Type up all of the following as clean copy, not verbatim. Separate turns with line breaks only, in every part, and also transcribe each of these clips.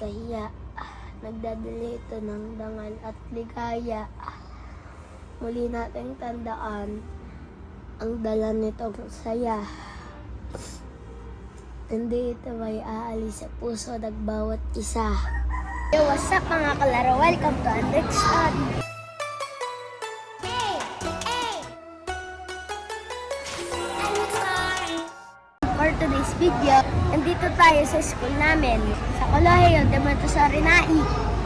kahiya. Nagdadala ito ng dangal at ligaya. Muli nating tandaan ang dala nitong saya. Hindi ito ay aalis sa puso ng bawat isa. Yo, what's up mga kalaro? Welcome to Andrek's Study. For today's video, nandito tayo sa school namin, sa Colegio de Montessori-Nai.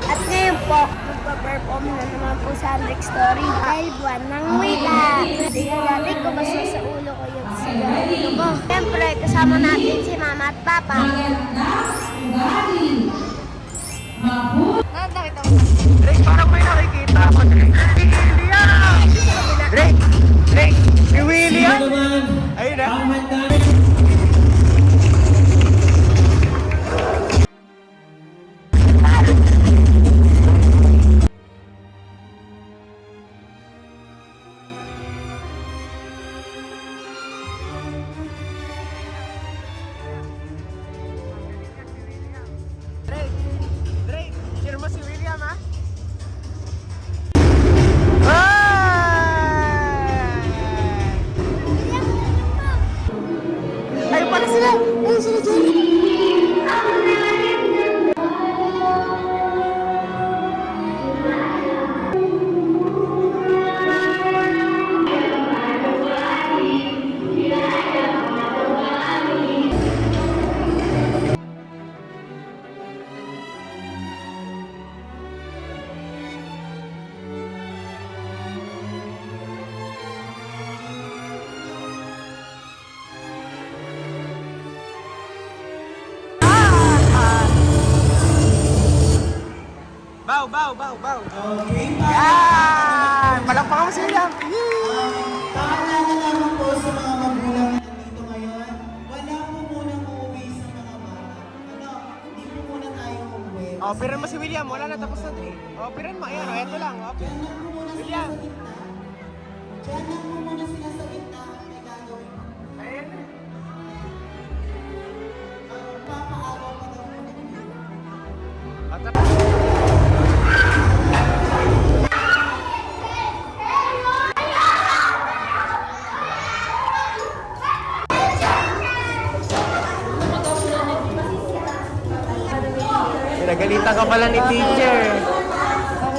At ngayon po, magpa-perform na naman po sa Andrek's Story dahil buwan ng wika. Tingnan natin kung basta sa ulo ko yung sigurado ko. Siyempre, kasama natin si Mama at Papa.
Drake, parang may nakikita ako, Drake. Si William! Drake! Si William! Ayun na. Drake, sino mo si William, ha? Ayun pala sila! Ayun sila dyan! Bow!
Okay,
Yan! Palakpakan mo si William!
paalala naman po sa mga magulang na nandito ngayon, wala po munang uuwi sa mga bata. Hindi po muna tayo uuwi.
Oh, piran mo si William. Wala na, tapos na, Drake. Oh, piran mo. Ayan, oh, eto lang. Oh.
Diyan lang po muna sila
William.
sa gitna. Diyan lang po muna sila sa gitna. May gagawin po.
Ayan.
Papaaraw pa daw po nila.
At tapos. Pinagalitan ka pala ni teacher.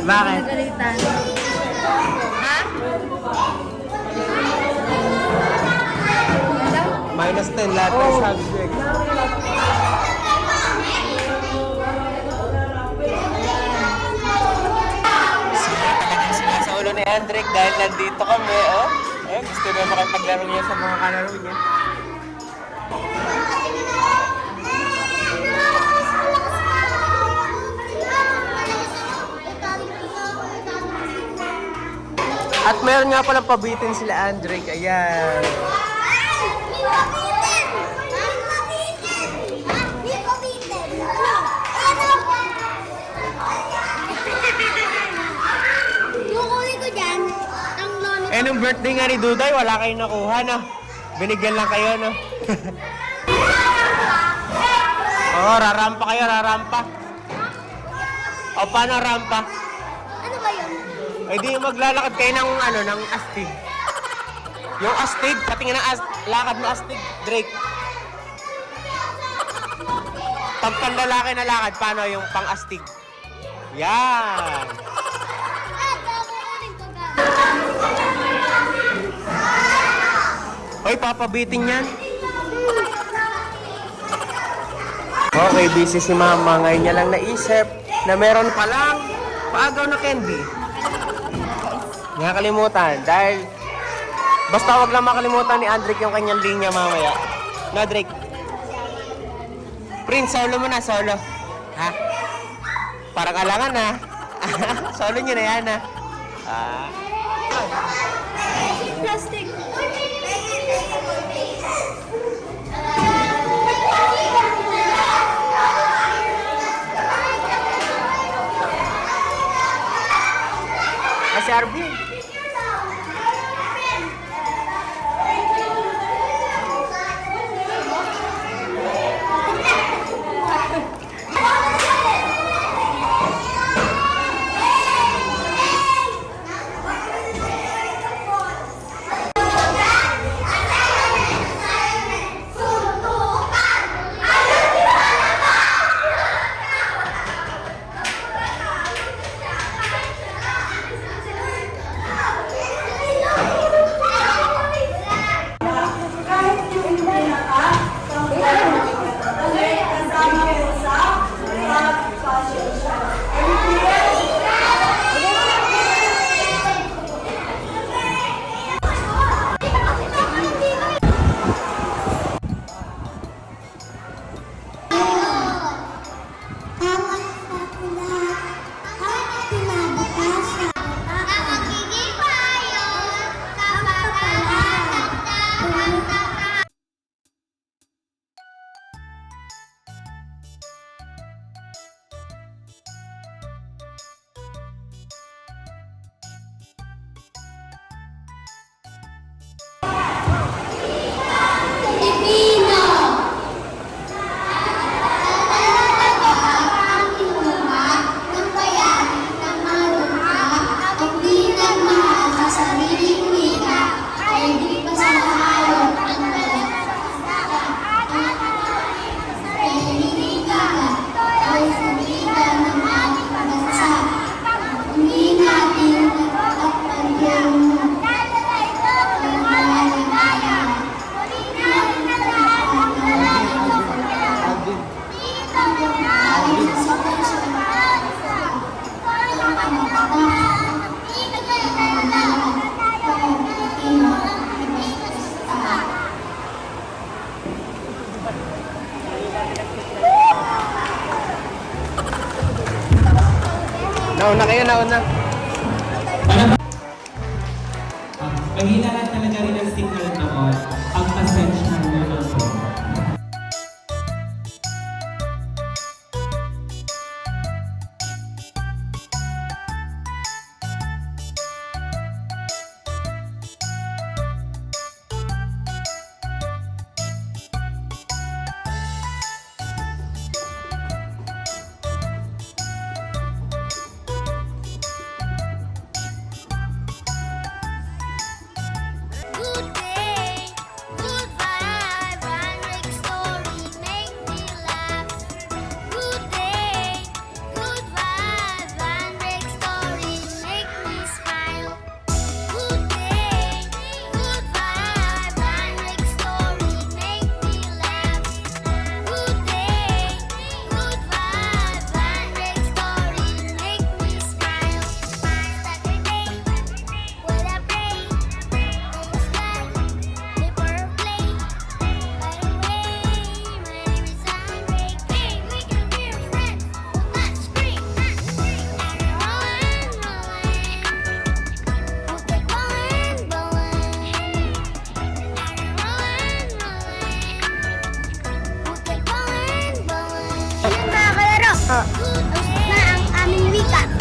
Bakit?
Pinagalitan. Ha?
Minus 10 lahat ng subject. Sila sa ulo ni Andrik dahil nandito kami, oh. Eh, gusto na makipaglaro niya sa mga kalaro niya. At meron nga palang pabitin sila Andrik. Ayan. Eh, nung birthday nga ni Duday, wala kayong nakuha, no? Binigyan lang kayo, no? Oo, rarampa kayo, rarampa. O, paano rampa?
Ano ba yun?
Eh, di maglalakad kayo ng, ng astig. Yung astig, patingin ng lakad na astig, Drake. Pag panlalaki na lakad, paano yung pang-astig? Yan! Hoy, papabitin yan. Okay, busy si Mama. Ngayon niya lang naisip na meron palang paagaw na candy. Nakakalimutan. Dahil, basta wag lang makalimutan ni Andrik yung kanyang linya mamaya. Na, Drake? Prince, solo mo na, solo. Ha? Parang alangan, ha? Solo nyo na yan, ha?
Plastic.
Si Arvin. Nauna kayo, nauna.
Mahina lang talaga rin ang signal noon. Ang pasensya naman po.
Good day, good vibe, and make story, make me laugh. Good day, good vibe, and make story, make me smile. Good day, good vibe, and make story, make me laugh. Good day, good vibe, and make story, make me smile. Saturday, with a break. Ayun mga kalaro, tapos na ang aming wika.